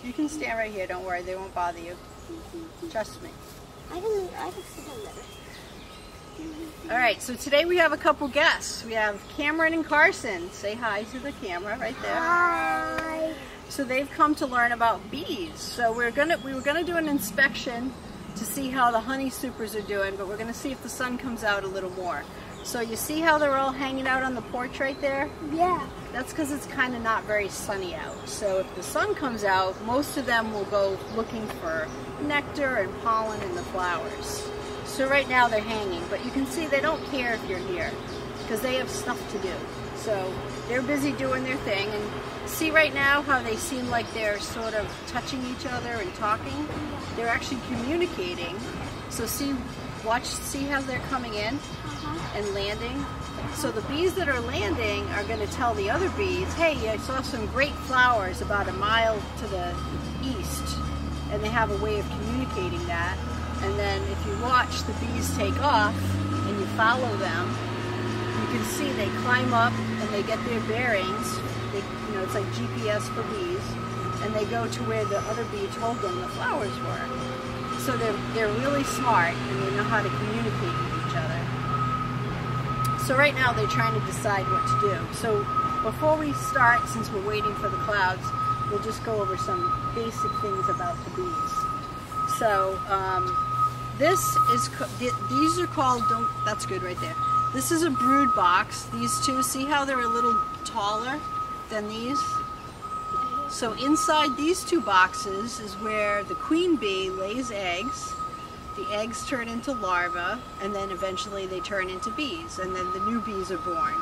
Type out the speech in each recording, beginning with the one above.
You can stand right here, don't worry, they won't bother you. Trust me. I can sit on there. Alright, so today we have a couple guests. We have Cameron and Carson. Say hi to the camera right there. Hi. So they've come to learn about bees. So we were gonna do an inspection to see how the honey supers are doing, but we're gonna see if the sun comes out a little more. So you see how they're all hanging out on the porch right there? Yeah. That's because it's kind of not very sunny out. So if the sun comes out, most of them will go looking for nectar and pollen in the flowers. So right now they're hanging, but you can see they don't care if you're here because they have stuff to do. So they're busy doing their thing, and see right now how they seem like they're sort of touching each other and talking? They're actually communicating. So see how they're coming in and landing. So the bees that are landing are going to tell the other bees, hey, I saw some great flowers about a mile to the east, and they have a way of communicating that. And then if you watch the bees take off and you follow them, you can see they climb up and they get their bearings. It's like GPS for bees, and they go to where the other bee told them the flowers were. So they're really smart and they know how to communicate with each other. So right now they're trying to decide what to do. So before we start, since we're waiting for the clouds, we'll just go over some basic things about the bees. So these are called, that's good right there. This is a brood box. These two, see how they're a little taller than these? So inside these two boxes is where the queen bee lays eggs. The eggs turn into larvae, and then eventually they turn into bees, and then the new bees are born.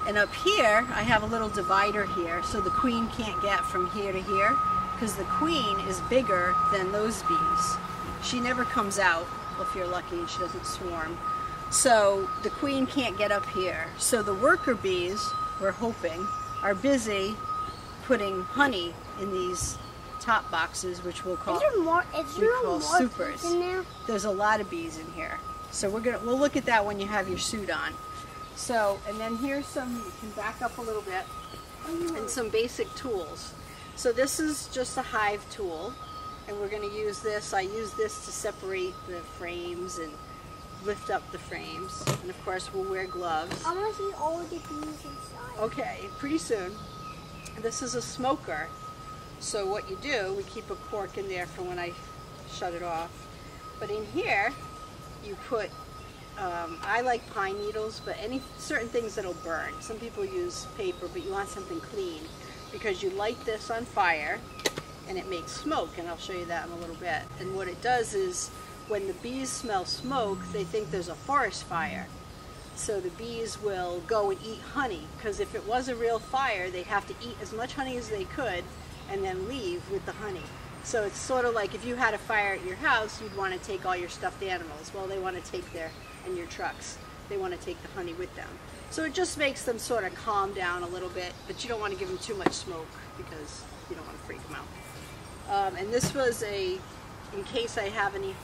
And up here, I have a little divider here, so the queen can't get from here to here, because the queen is bigger than those bees. She never comes out, if you're lucky, and she doesn't swarm. So the queen can't get up here. So the worker bees, we're hoping, are busy putting honey in these top boxes, which we'll call supers. In there? There's a lot of bees in here. So we'll look at that when you have your suit on. So, and then here's some, you can back up a little bit, and some basic tools. So this is just a hive tool, and we're going to use this. I use this to separate the frames and lift up the frames. And of course we'll wear gloves. I want to see all the bees inside. Okay, pretty soon. This is a smoker. So what you do, we keep a cork in there for when I shut it off. But in here, you put, I like pine needles, but any certain things that'll burn. Some people use paper, but you want something clean, because you light this on fire and it makes smoke, and I'll show you that in a little bit. And what it does is, when the bees smell smoke, they think there's a forest fire. So the bees will go and eat honey, because if it was a real fire, they'd have to eat as much honey as they could and then leave with the honey. So it's sort of like if you had a fire at your house, you'd want to take all your stuffed animals. Well, they want to take and your trucks, they want to take the honey with them. So it just makes them sort of calm down a little bit, but you don't want to give them too much smoke because you don't want to freak them out. And this was in case I have any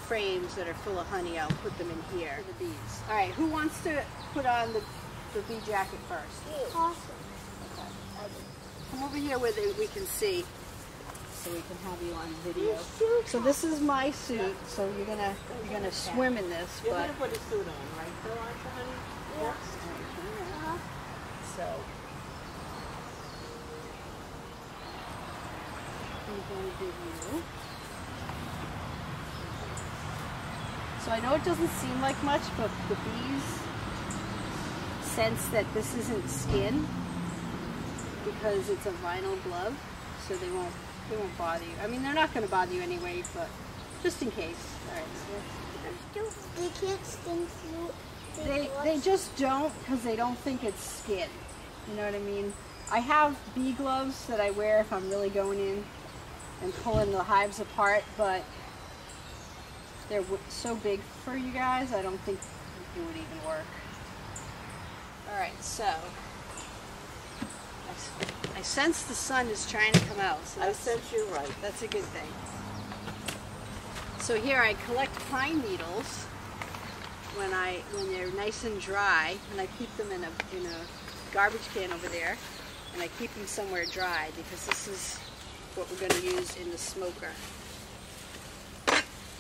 frames that are full of honey, I'll put them in here for the bees. All right, who wants to put on the bee jacket first? Awesome. Okay. Come over here where we can see, so we can have you on video. So this is my suit. So you're gonna swim in this. You're gonna put a suit on, right? So, honey? Yes. So I'm going to give you. So I know it doesn't seem like much, but the bees sense that this isn't skin because it's a vinyl glove, so they won't bother you. I mean, they're not going to bother you anyway, but just in case. All right. So They can't sting through. they just don't, because they don't think it's skin. You know what I mean? I have bee gloves that I wear if I'm really going in and pulling the hives apart, but they're so big for you guys, I don't think it would even work. Alright, so I sense the sun is trying to come out. So I sense you right. That's a good thing. So here I collect pine needles when they're nice and dry, and I keep them in a garbage can over there, and I keep them somewhere dry because this is what we're going to use in the smoker.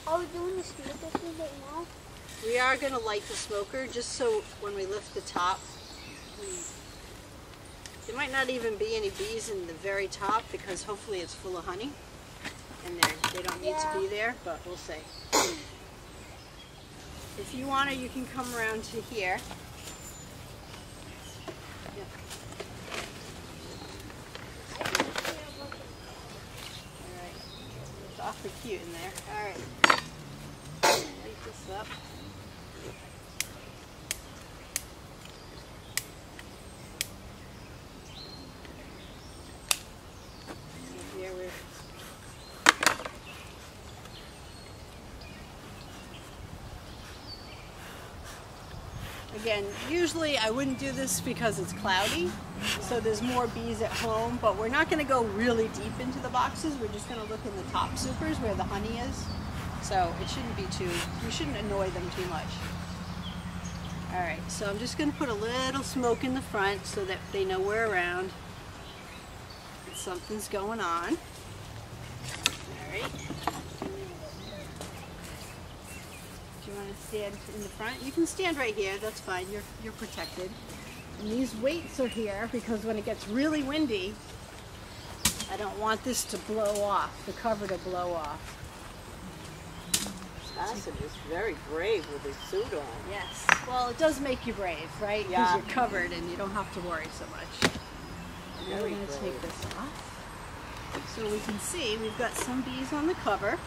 Are we doing the smoker thing right now? We are going to light the smoker just so when we lift the top, there might not even be any bees in the very top because hopefully it's full of honey and they don't need to be there, but we'll see. If you want to, you can come around to here. Yep. Alright, it's awfully cute in there. Alright, light this up. Again, usually I wouldn't do this because it's cloudy, so there's more bees at home, but we're not going to go really deep into the boxes. We're just going to look in the top supers where the honey is. So it shouldn't be we shouldn't annoy them too much. Alright, so I'm just going to put a little smoke in the front so that they know we're around. And something's going on. Alright. Do you want to stand in the front? You can stand right here, that's fine, you're protected. And these weights are here because when it gets really windy, I don't want this to blow off, the cover to blow off. Carson is very brave with his suit on. Yes, well it does make you brave, right? Because Yeah. you're covered and you don't have to worry so much. And now we're Very going to take brave. this off. So we can see we've got some bees on the cover.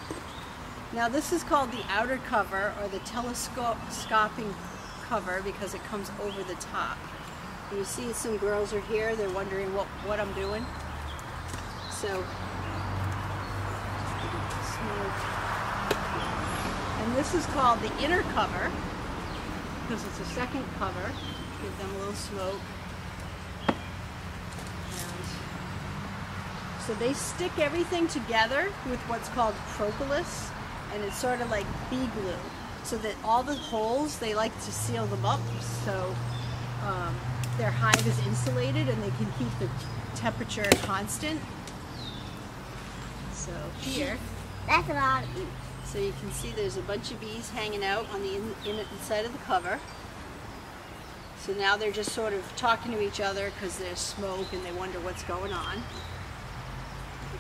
Now this is called the outer cover or the telescoping cover because it comes over the top. And you see some girls are here, they're wondering what I'm doing. So, smoke. And this is called the inner cover because it's a second cover. Give them a little smoke. And so they stick everything together with what's called propolis. And it's sort of like bee glue, so that all the holes, they like to seal them up so their hive is insulated and they can keep the temperature constant. So here, That's a lot of bees. so you can see there's a bunch of bees hanging out on the inside of the cover. So now they're just sort of talking to each other because there's smoke and they wonder what's going on.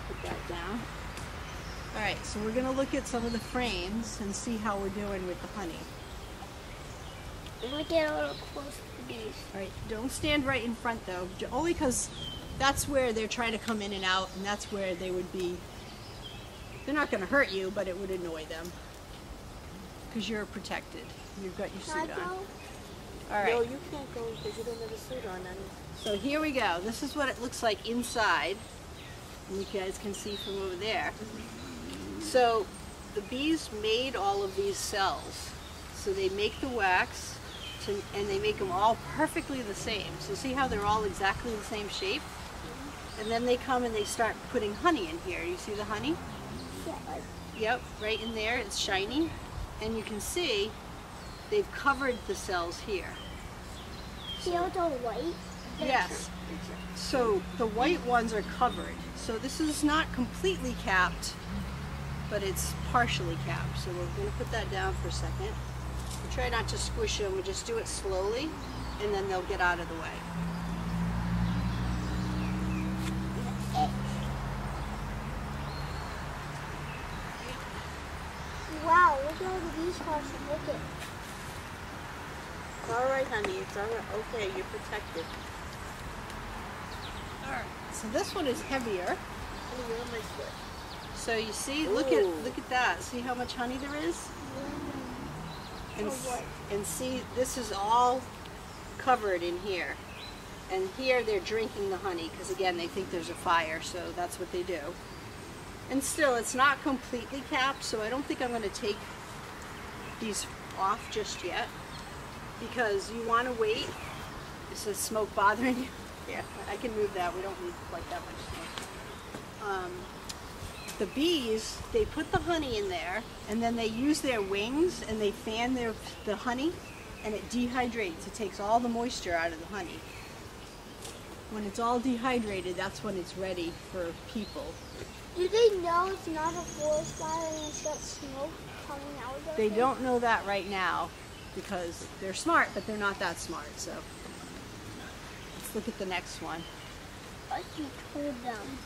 Put that down. Alright, so we're going to look at some of the frames and see how we're doing with the honey. I'm going to get a little close to the bees. Alright, don't stand right in front though, only because that's where they're trying to come in and out, and that's where they would be, they're not going to hurt you, but it would annoy them. Because you're protected. You've got your Can I suit on. go? Alright, No, you can't go because you don't have a suit on. so here we go. This is what it looks like inside. And you guys can see from over there. So the bees made all of these cells. So they make the wax and they make them all perfectly the same. So see how they're all exactly the same shape? And then they come and they start putting honey in here. You see the honey? Yeah, like, Yep, right in there. It's shiny. And you can see they've covered the cells here. see how it's all white? Yes. So the white ones are covered. So this is not completely capped, but it's partially capped. So we're going to put that down for a second. We try not to squish them. We just do it slowly, and then they'll get out of the way. Wow, look at all the bees, Carson. Look at. It's all right, honey. It's all right. Okay, you're protected. All right. So this one is heavier. Oh, you're on my foot. So you see, Ooh. look at that. See how much honey there is? And, and see, this is all covered in here. And here they're drinking the honey because again they think there's a fire, so that's what they do. And still, it's not completely capped, so I don't think I'm going to take these off just yet because you want to wait. Is the smoke bothering you? Yeah, I can move that. We don't need like that much smoke. The bees, they put the honey in there and then they use their wings and they fan the honey and it dehydrates. It takes all the moisture out of the honey. When it's all dehydrated, that's when it's ready for people. Do they know it's not a forest fire and it's got smoke coming out of it? They don't know that right now because they're smart, but they're not that smart. So let's look at the next one. But you told them.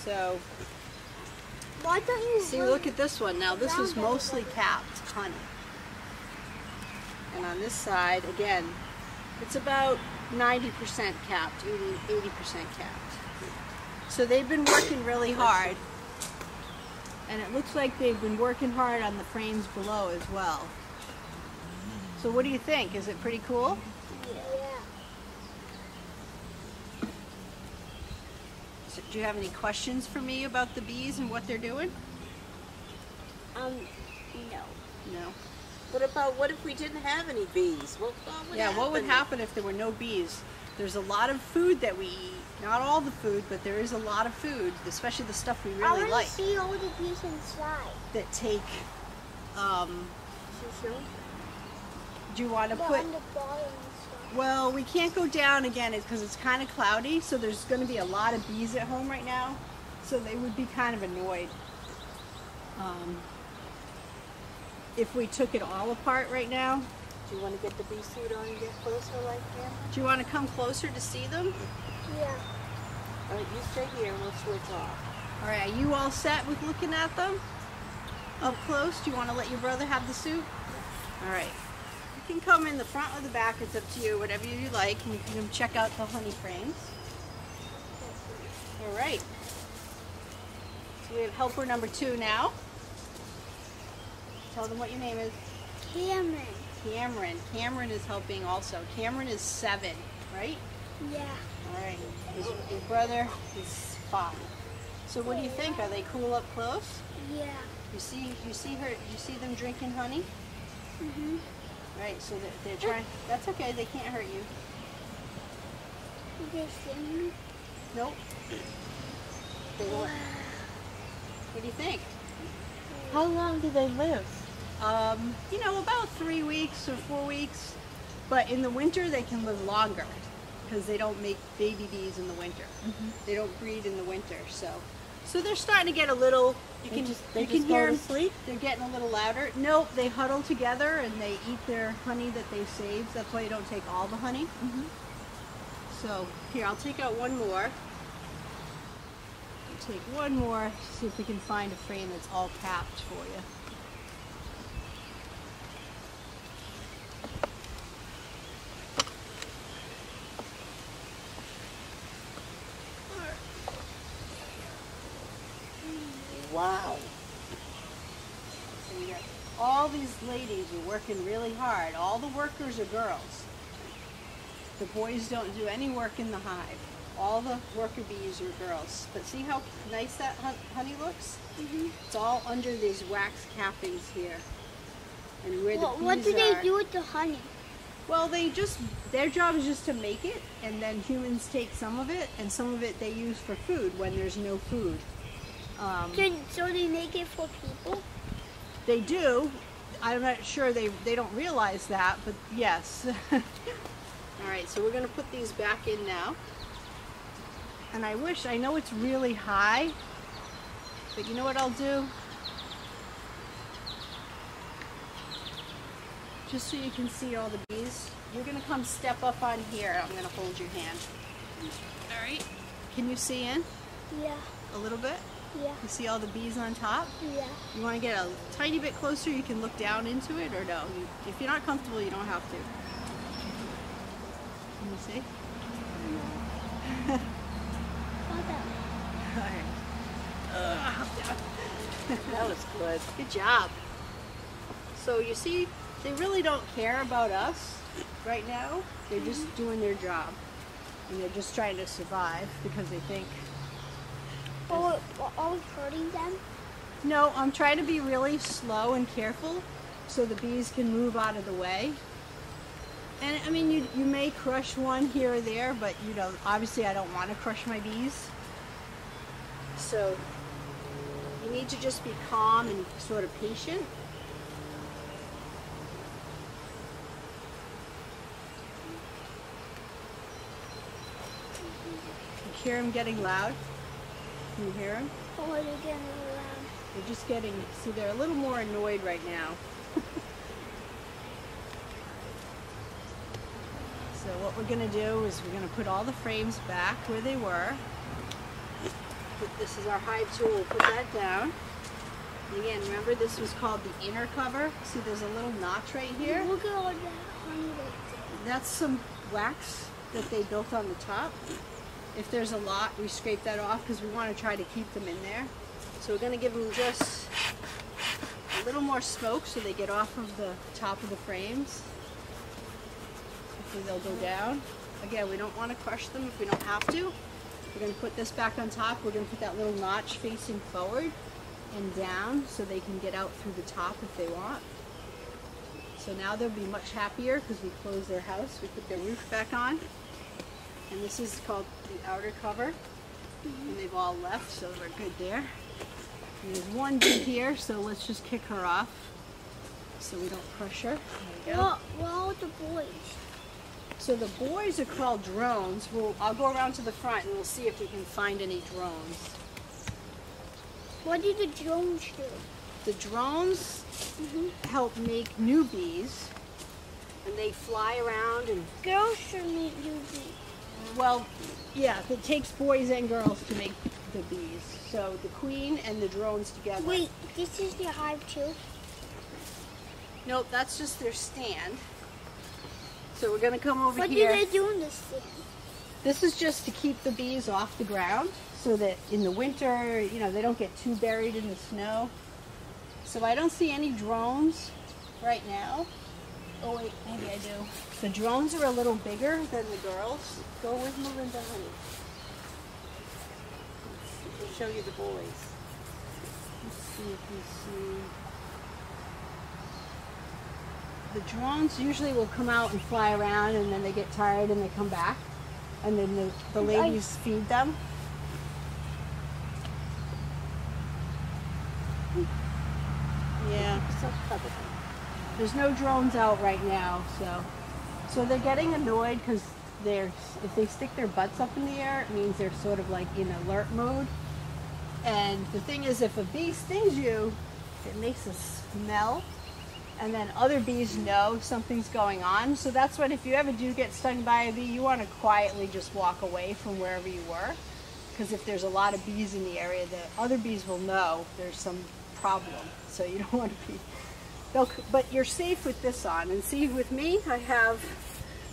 So Why don't you see, look at this one. Now this is mostly capped honey. And on this side, again, it's about 90% capped, 80% capped. So they've been working really hard. And it looks like they've been working hard on the frames below as well. So what do you think? Is it pretty cool? Yeah. So do you have any questions for me about the bees and what they're doing? No. No. What if we didn't have any bees? What What would happen if there were no bees? There's a lot of food that we eat. Not all the food, but there is a lot of food, especially the stuff we really like. I want to see all the bees inside. That take, do you want to But put, on the bottom and stuff. well, we can't go down again because it's kind of cloudy, so there's going to be a lot of bees at home right now, so they would be kind of annoyed if we took it all apart right now. Do you want to get the bee suit on and get closer like Cameron? Do you want to come closer to see them? Yeah. All right, you stay here and we'll switch off. All right, are you all set with looking at them up close? Do you want to let your brother have the suit? All right. You can come in the front or the back. It's up to you, whatever you like. And you can check out the honey frames. All right. So we have helper number 2 now. Tell them what your name is. Cameron. Cameron. Cameron is helping also. Cameron is 7, right? Yeah. All right. His brother is 5. So what do you think? Are they cool up close? Yeah. You see them drinking honey? Mhm. Right. So they're trying. That's okay. They can't hurt you. Did they sting me? Nope. They Wow. won't. What do you think? How long do they live? About 3 weeks or 4 weeks. But in the winter, they can live longer because they don't make baby bees in the winter. They don't breed in the winter. So they're starting to get a little. You can hear go them to sleep? They're getting a little louder. Nope, they huddle together and they eat their honey that they saved. That's why you don't take all the honey. So here, I'll take out one more. Take one more, see if we can find a frame that's all capped for you. Wow. So we got all these ladies are working really hard. All the workers are girls. The boys don't do any work in the hive. All the worker bees are girls. But see how nice that honey looks? It's all under these wax cappings here. And where the bees What do they are- do with the honey? Well, their job is just to make it, and then humans take some of it, and some of it they use for food when there's no food. So they make it for people? They do. I'm not sure they don't realize that, but yes. All right, so we're going to put these back in now. And I know it's really high, but you know what I'll do? Just so you can see all the bees, you're going to come step up on here. I'm going to hold your hand. All right. Can you see in Yeah. a little bit? Yeah. You see all the bees on top? Yeah. You want to get a tiny bit closer, you can look down into it, or no? If you're not comfortable, you don't have to. Can you see? That was good. Good job. So you see, they really don't care about us right now. They're just doing their job. And they're just trying to survive because they think... Are we hurting them? No, I'm trying to be really slow and careful so the bees can move out of the way. And I mean, you may crush one here or there, but obviously I don't want to crush my bees. So you need to just be calm and sort of patient. You hear them getting loud? Can you hear them? Or are they getting They're just getting, see, they're a little more annoyed right now. So what we're going to do is we're going to put all the frames back where they were. This is our hive tool. We'll put that down. And again, remember this was called the inner cover. See, there's a little notch right here. Look at all that honey right That's some wax that they built on the top. If there's a lot, we scrape that off because we want to try to keep them in there. So we're going to give them just a little more smoke so they get off of the top of the frames. Hopefully they'll go down. Again, we don't want to crush them if we don't have to. We're going to put this back on top. We're going to put that little notch facing forward and down so they can get out through the top if they want. So now they'll be much happier because we closed their house. We put their roof back on. And this is called the outer cover. And they've all left, so we're good there. And there's one bee here, so let's just kick her off so we don't crush her. There we go. What are the boys? So the boys are called drones. I'll go around to the front and we'll see if we can find any drones. What do the drones do? The drones help make new bees, and they fly around and... Girls should make new bees. Well, yeah, it takes boys and girls to make the bees. So the queen and the drones together. Wait, this is the hive too? Nope, that's just their stand. So we're going to come over What here. do they do in this stand? This is just to keep the bees off the ground so that in the winter, you know, they don't get too buried in the snow. So I don't see any drones right now. Oh wait, maybe I do. The drones are a little bigger than the girls. Go with Melinda, honey. I'll show you the boys. Let's see if you see. The drones usually will come out and fly around and then they get tired and they come back. And then the ladies feed them. Yeah. There's no drones out right now, so they're getting annoyed because if they stick their butts up in the air, it means they're sort of like in alert mode. And the thing is, if a bee stings you, it makes a smell, and then other bees know something's going on. So that's what, if you ever do get stung by a bee, you want to quietly just walk away from wherever you were, because if there's a lot of bees in the area, the other bees will know there's some problem. So you don't want to be... But you're safe with this on. And see, with me, I have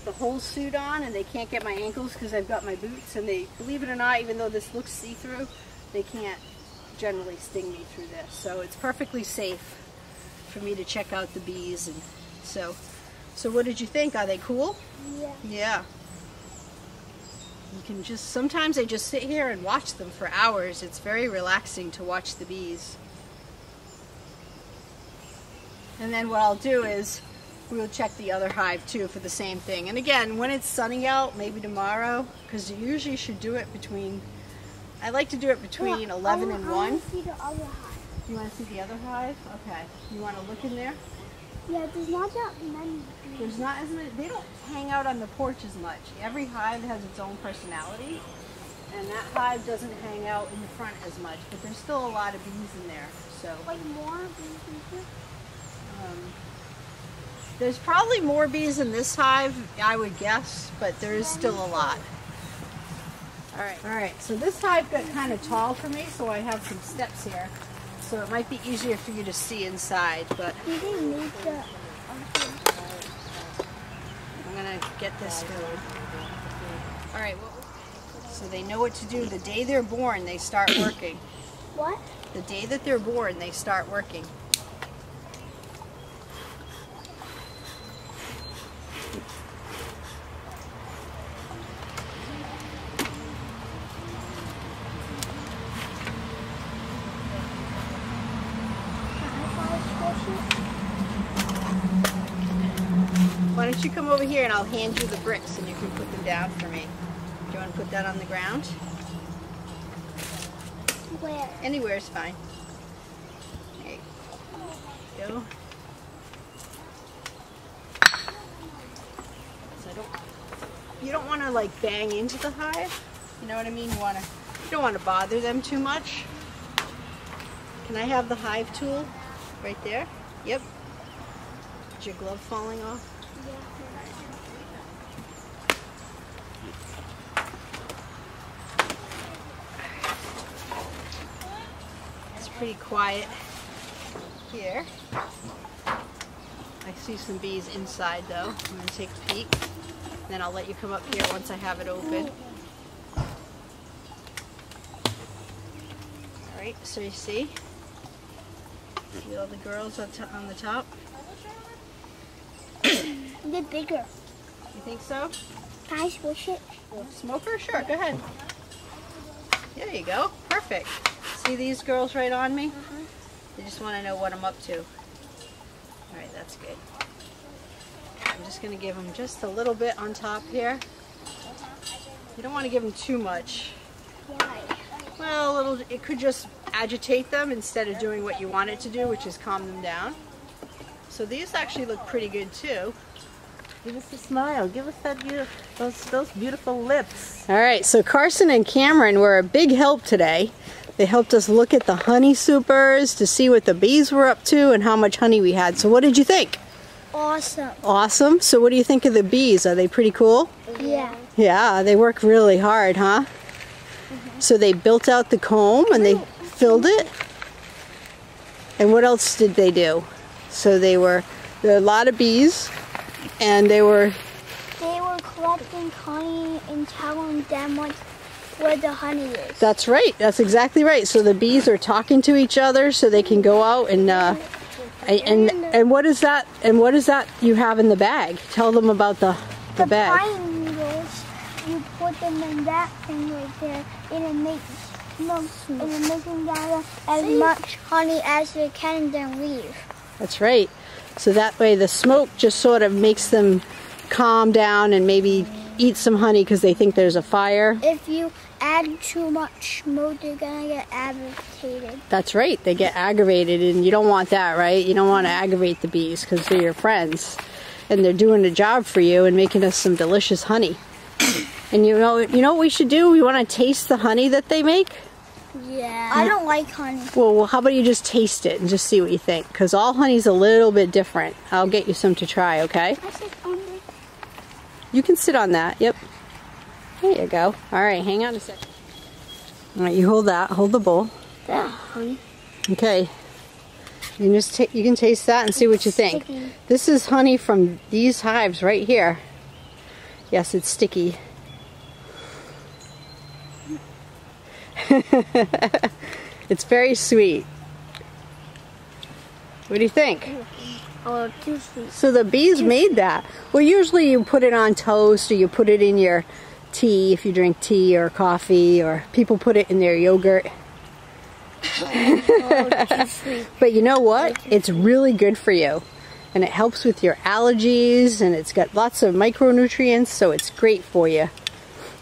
the whole suit on, and they can't get my ankles because I've got my boots. And they, believe it or not, even though this looks see-through, they can't generally sting me through this. So it's perfectly safe for me to check out the bees. And so what did you think? Are they cool? Yeah. Yeah. You can just, sometimes I just sit here and watch them for hours. It's very relaxing to watch the bees. And then what I'll do is we'll check the other hive too for the same thing. And again, when it's sunny out, maybe tomorrow, because you usually should do it between, I like to do it between 11 and 1. I want to see the other hive. You want to see the other hive? Okay. You want to look in there? Yeah, there's not that many bees. There's not as many, they don't hang out on the porch as much. Every hive has its own personality, and that hive doesn't hang out in the front as much, but there's still a lot of bees in there. So Like more bees in here? There's probably more bees in this hive, I would guess, but there is still a lot. Alright, so this hive got kind of tall for me, so I have some steps here. So it might be easier for you to see inside, but Did they make the... I'm going to get this going. Alright, so they know what to do. The day they're born, they start working. What? The day that they're born, they start working. Why don't you come over here and I'll hand you the bricks and you can put them down for me. Do you want to put that on the ground? Where? Anywhere is fine. There you go. So you don't want to like bang into the hive. You know what I mean? You don't want to bother them too much. Can I have the hive tool right there? Yep. Is your glove falling off? It's pretty quiet here. I see some bees inside though. I'm going to take a peek. Then I'll let you come up here once I have it open. Alright, so you see all the girls on the top? They're bigger. You think so? Can I squish it? Smoker? Sure, go ahead. There you go. Perfect. See these girls right on me? They just want to know what I'm up to. Alright, that's good. I'm just going to give them just a little bit on top here. You don't want to give them too much. Why? Well, it could just agitate them instead of doing what you want it to do, which is calm them down. So these actually look pretty good too. Give us a smile. Give us that those beautiful lips. All right, so Carson and Cameron were a big help today. They helped us look at the honey supers to see what the bees were up to and how much honey we had. So what did you think? Awesome. Awesome. So what do you think of the bees? Are they pretty cool? Yeah. Yeah, they work really hard, huh? So they built out the comb and they filled it. And what else did they do? So there were a lot of bees, and they were collecting honey and telling them where the honey is. That's right. That's exactly right. So the bees are talking to each other, so they can go out and what is that? And what is that you have in the bag? Tell them about the bag. The pine needles. You put them in that thing right there, and it makes them gather as much honey as they can and then leave. That's right. So that way the smoke just sort of makes them calm down and maybe eat some honey because they think there's a fire. If you add too much smoke, they're gonna get aggravated. That's right. They get aggravated, and you don't want that, right? You don't want to aggravate the bees because they're your friends, and they're doing a job for you and making us some delicious honey. And you know what we should do? We want to taste the honey that they make. Yeah. I don't like honey. Well, how about you just taste it and just see what you think? Because all honey's a little bit different. I'll get you some to try, okay? You can sit on that. Yep. There you go. All right, hang on a second. All right, you hold that. Hold the bowl. Yeah, honey. Okay. You can taste that and see what you think. Sticky. This is honey from these hives right here. Yes, it's sticky. It's very sweet. What do you think? Oh, too sweet. So the bees made that. Well, usually you put it on toast, or you put it in your tea if you drink tea or coffee, or people put it in their yogurt. Oh, too sweet. But you know what? It's really good for you. And it helps with your allergies, and it's got lots of micronutrients, so it's great for you.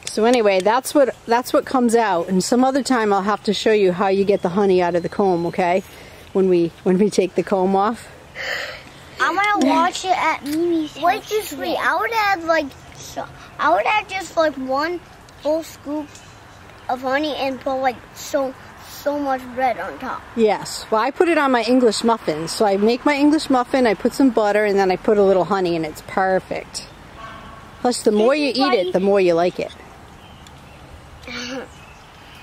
So anyway, that's what comes out. And some other time I'll have to show you how you get the honey out of the comb, okay? When we take the comb off. I'm gonna watch it at Mimi's house. Wait, just wait. I would add just like one full scoop of honey and put like so much bread on top. Yes. Well, I put it on my English muffins. So I make my English muffin, I put some butter, and then I put a little honey, and it's perfect. Plus, the more you eat it, the more you like it.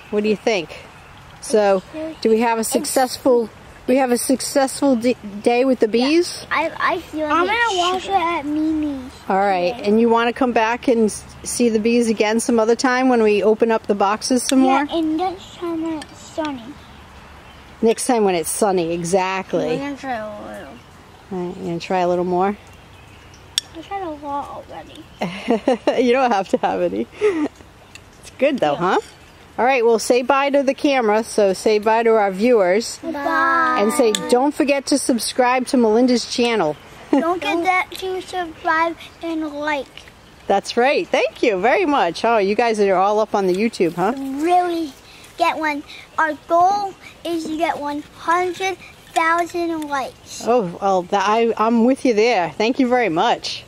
What do you think? So, do we have a successful day with the bees? I feel like I'm gonna watch it at Mimi's. All right, and you want to come back and see the bees again some other time when we open up the boxes some more? Yeah, and next time when it's sunny. Next time when it's sunny, exactly. We're gonna try a little. All right, you gonna try a little more? I tried a lot already. You don't have to have any. It's good though, huh? All right, well, say bye to the camera. So say bye to our viewers. Bye. And say, don't forget to subscribe to Melinda's channel. Don't forget to subscribe and like. That's right. Thank you very much. Oh, you guys are all up on the YouTube, huh? Really get one. Our goal is to get 100,000 likes. Oh, well, I'm with you there. Thank you very much.